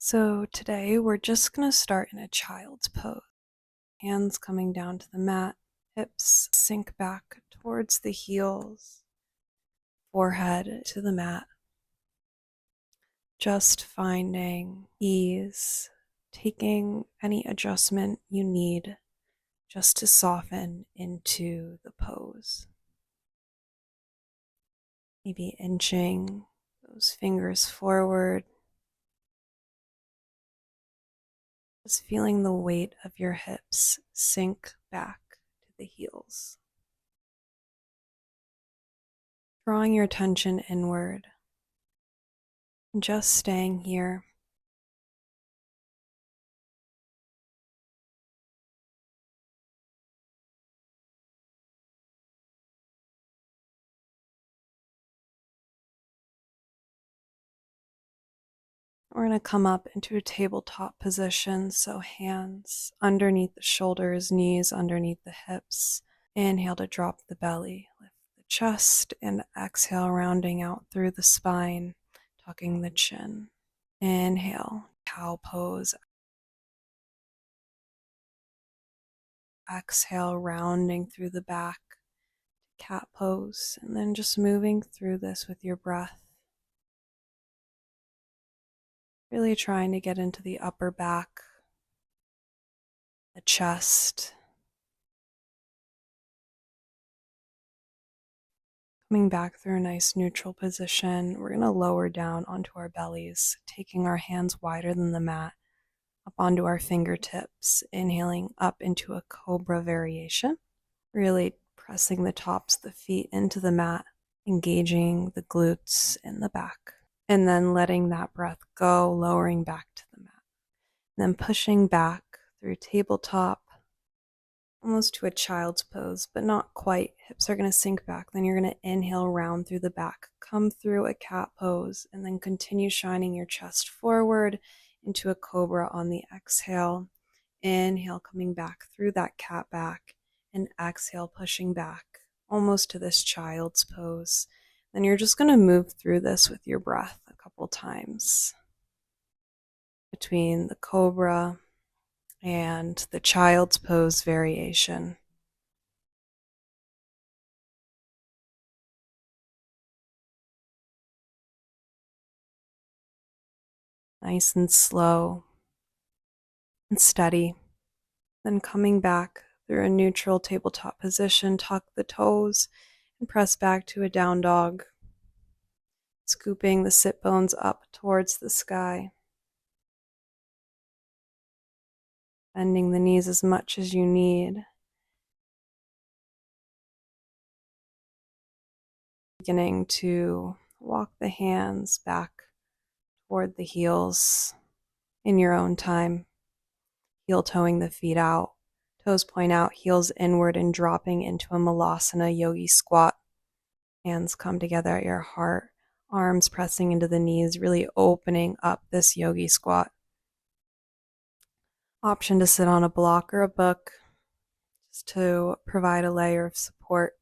So today we're just going to start in a child's pose. Hands coming down to the mat, hips sink back towards the heels, forehead to the mat. Just finding ease, taking any adjustment you need just to soften into the pose. Maybe inching those fingers forward. Just feeling the weight of your hips sink back to the heels. Drawing your attention inward. And just staying here. We're going to come up into a tabletop position, so hands underneath the shoulders, knees underneath the hips. Inhale to drop the belly, lift the chest, and exhale, rounding out through the spine, tucking the chin. Inhale, cow pose. Exhale, rounding through the back, cat pose, and then just moving through this with your breath. Really trying to get into the upper back, the chest. Coming back through a nice neutral position, we're going to lower down onto our bellies, taking our hands wider than the mat, up onto our fingertips, inhaling up into a cobra variation, really pressing the tops of the feet into the mat, engaging the glutes in the back, and then letting that breath go, lowering back to the mat. And then pushing back through tabletop, almost to a child's pose, but not quite. Hips are going to sink back. Then you're going to inhale, round through the back, come through a cat pose, and then continue shining your chest forward into a cobra on the exhale. Inhale, coming back through that cat back, and exhale, pushing back almost to this child's pose. Then you're just going to move through this with your breath a couple times between the cobra and the child's pose variation. Nice and slow and steady. Then coming back through a neutral tabletop position, tuck the toes and press back to a down dog. Scooping the sit bones up towards the sky. Bending the knees as much as you need. Beginning to walk the hands back toward the heels in your own time. Heel toeing the feet out. Toes point out, heels inward, and dropping into a malasana yogi squat. Hands come together at your heart. Arms pressing into the knees, really opening up this yogi squat. Option to sit on a block or a book, just to provide a layer of support.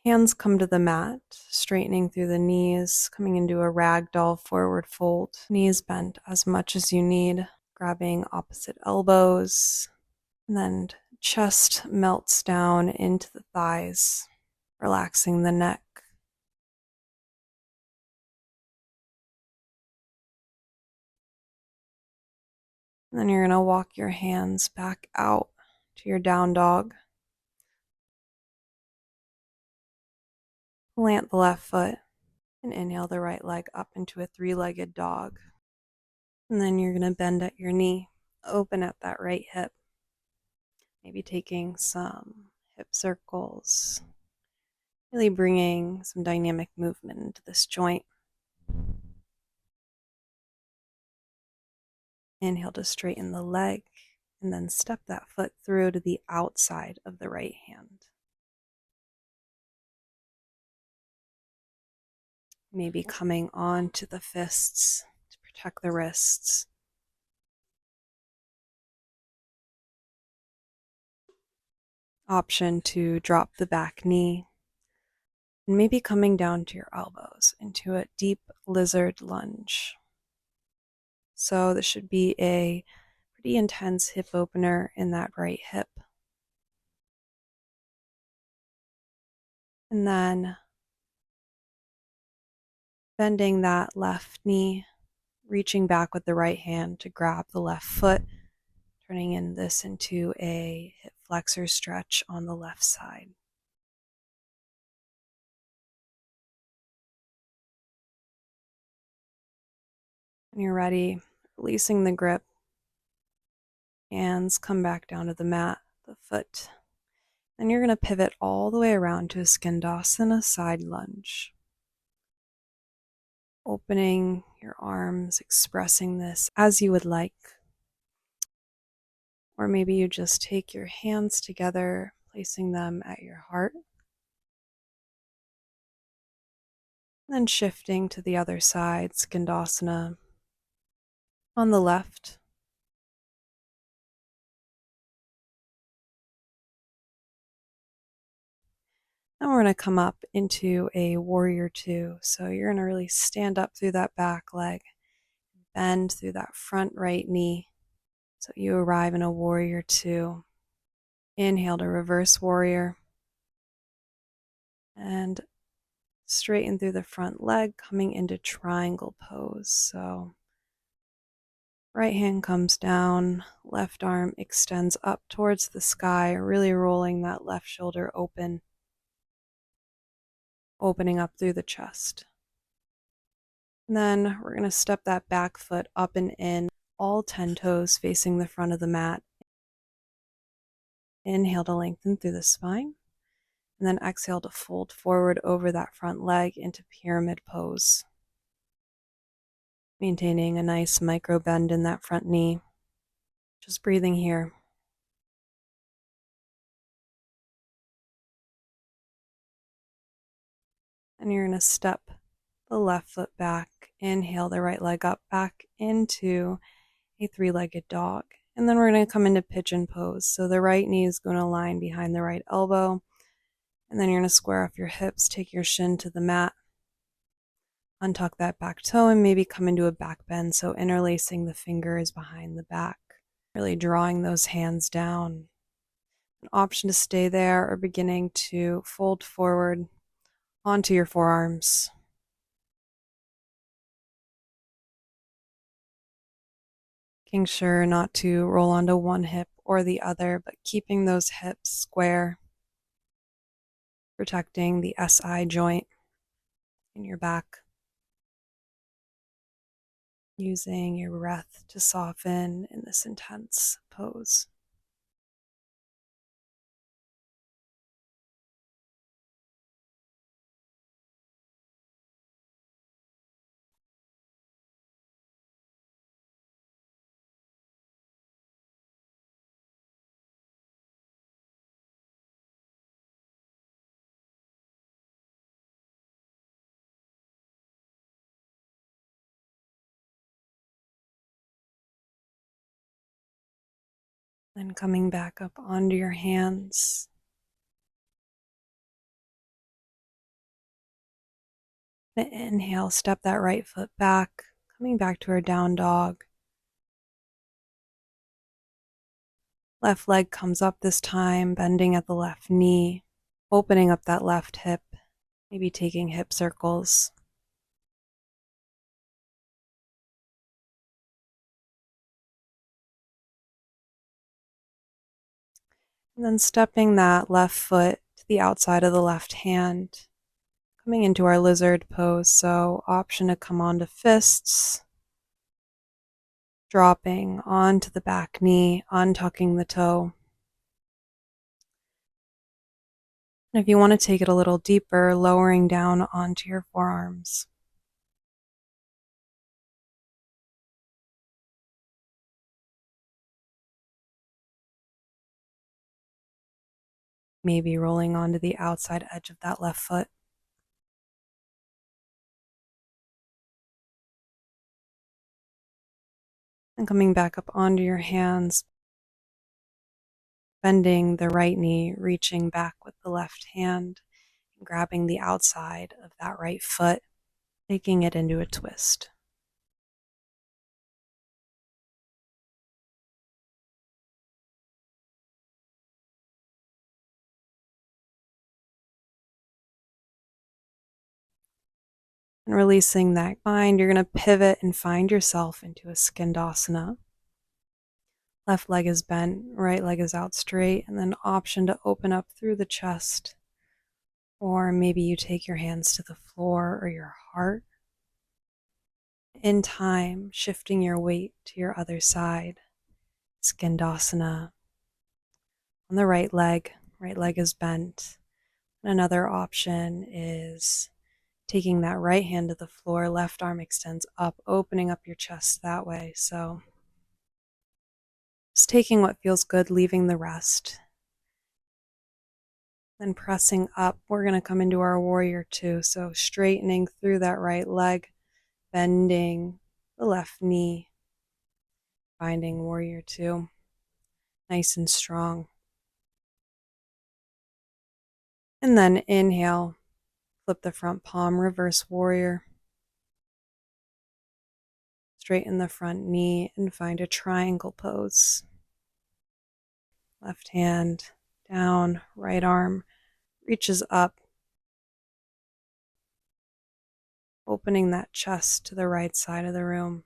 Hands come to the mat, straightening through the knees, coming into a ragdoll forward fold. Knees bent as much as you need, grabbing opposite elbows, and then chest melts down into the thighs, relaxing the neck. And then you're going to walk your hands back out to your down dog. Plant the left foot and inhale the right leg up into a three-legged dog. And then you're going to bend at your knee, open at that right hip. Maybe taking some hip circles, really bringing some dynamic movement into this joint. Inhale to straighten the leg, and then step that foot through to the outside of the right hand. Maybe coming on to the fists to protect the wrists. Option to drop the back knee, And maybe coming down to your elbows into a deep lizard lunge. So this should be a pretty intense hip opener in that right hip. And then bending that left knee, reaching back with the right hand to grab the left foot, turning this into a hip flexor stretch on the left side. When you're ready, releasing the grip, hands come back down to the mat, the foot. Then you're going to pivot all the way around to a Skandasana side lunge. Opening your arms, expressing this as you would like. Or maybe you just take your hands together, placing them at your heart. Then shifting to the other side, Skandasana on the left. Now we're going to come up into a warrior two. So you're going to really stand up through that back leg, bend through that front right knee. So you arrive in a warrior two. Inhale to reverse warrior. And straighten through the front leg, coming into triangle pose. So right hand comes down, left arm extends up towards the sky, really rolling that left shoulder open, opening up through the chest. And then we're going to step that back foot up and in, all 10 toes facing the front of the mat. Inhale to lengthen through the spine, and then exhale to fold forward over that front leg into pyramid pose. Maintaining a nice micro bend in that front knee. Just breathing here. And you're going to step the left foot back. Inhale the right leg up back into a three-legged dog. And then we're going to come into pigeon pose. So the right knee is going to line behind the right elbow. And then you're going to square off your hips, take your shin to the mat, untuck that back toe, and maybe come into a back bend. So interlacing the fingers behind the back, really drawing those hands down. An option to stay there or beginning to fold forward onto your forearms. Making sure not to roll onto one hip or the other, but keeping those hips square, protecting the SI joint in your back. Using your breath to soften in this intense pose. Then coming back up onto your hands. Inhale, step that right foot back, coming back to our down dog. Left leg comes up this time, bending at the left knee, opening up that left hip, maybe taking hip circles. And then stepping that left foot to the outside of the left hand, coming into our lizard pose. So option to come onto fists, dropping onto the back knee, untucking the toe. And if you want to take it a little deeper, lowering down onto your forearms. Maybe rolling onto the outside edge of that left foot. And coming back up onto your hands, bending the right knee, reaching back with the left hand, grabbing the outside of that right foot, taking it into a twist. And releasing that mind, you're going to pivot and find yourself into a skandasana. Left leg is bent, right leg is out straight, and then option to open up through the chest. Or maybe you take your hands to the floor or your heart. In time, shifting your weight to your other side. Skandasana. On the right leg is bent. And another option is taking that right hand to the floor, left arm extends up, opening up your chest that way. So just taking what feels good, leaving the rest. Then pressing up, we're going to come into our warrior two. So straightening through that right leg, bending the left knee, finding warrior two, nice and strong. And then inhale, flip the front palm, reverse warrior. Straighten the front knee and find a triangle pose. Left hand down, right arm reaches up, opening that chest to the right side of the room.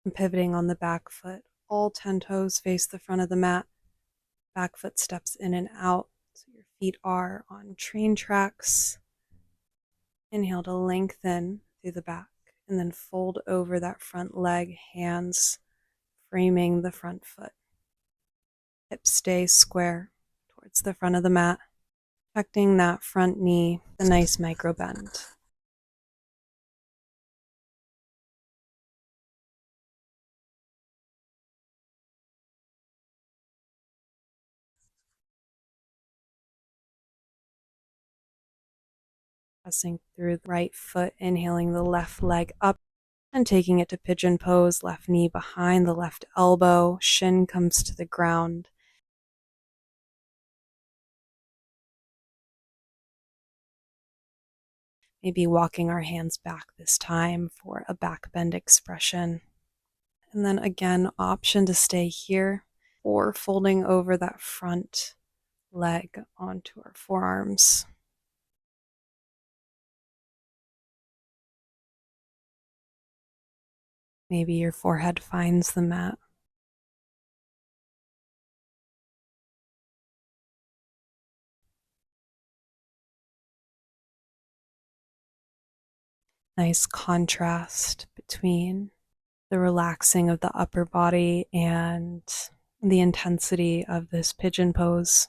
And pivoting on the back foot, all 10 toes face the front of the mat. Back foot steps in and out, so your feet are on train tracks. Inhale to lengthen through the back, and then fold over that front leg, hands framing the front foot. Hips stay square towards the front of the mat, protecting that front knee, a nice micro bend. Pressing through the right foot, inhaling the left leg up and taking it to pigeon pose, left knee behind the left elbow, shin comes to the ground. Maybe walking our hands back this time for a back bend expression. And then again, option to stay here or folding over that front leg onto our forearms. Maybe your forehead finds the mat. Nice contrast between the relaxing of the upper body and the intensity of this pigeon pose.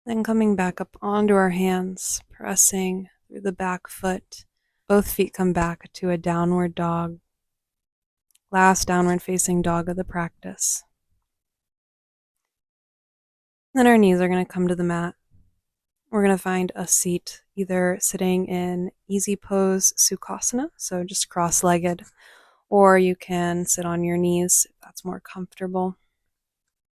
Then coming back up onto our hands, pressing through the back foot. Both feet come back to a downward dog. Last downward facing dog of the practice. Then our knees are going to come to the mat. We're going to find a seat, either sitting in easy pose Sukhasana, so just cross-legged, or you can sit on your knees if that's more comfortable.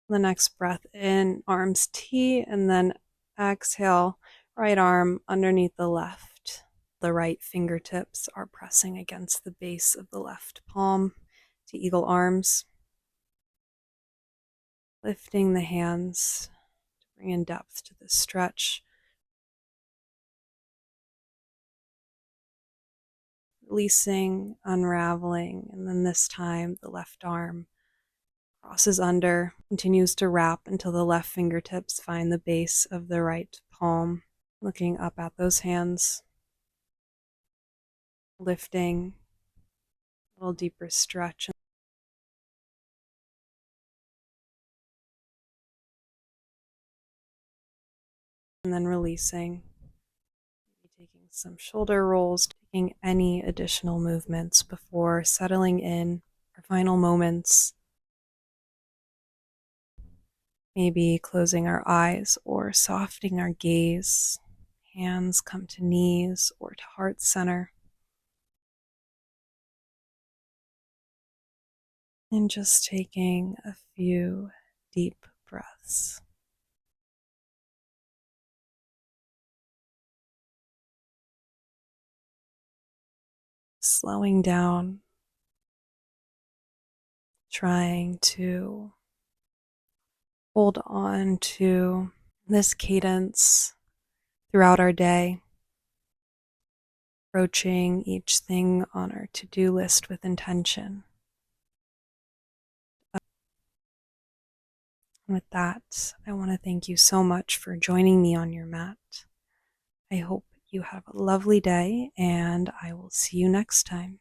The next breath in, arms T, and then exhale, right arm underneath the left. The right fingertips are pressing against the base of the left palm to eagle arms. Lifting the hands to bring in depth to the stretch. Releasing, unraveling, and then this time the left arm crosses under, continues to wrap until the left fingertips find the base of the right palm. Looking up at those hands, lifting, a little deeper stretch. and then releasing. Taking some shoulder rolls, taking any additional movements before settling in our final moments. Maybe closing our eyes or softening our gaze. Hands come to knees or to heart center. And just taking a few deep breaths. Slowing down, trying to hold on to this cadence throughout our day, approaching each thing on our to-do list with intention. And with that, I want to thank you so much for joining me on your mat. I hope you have a lovely day, and I will see you next time.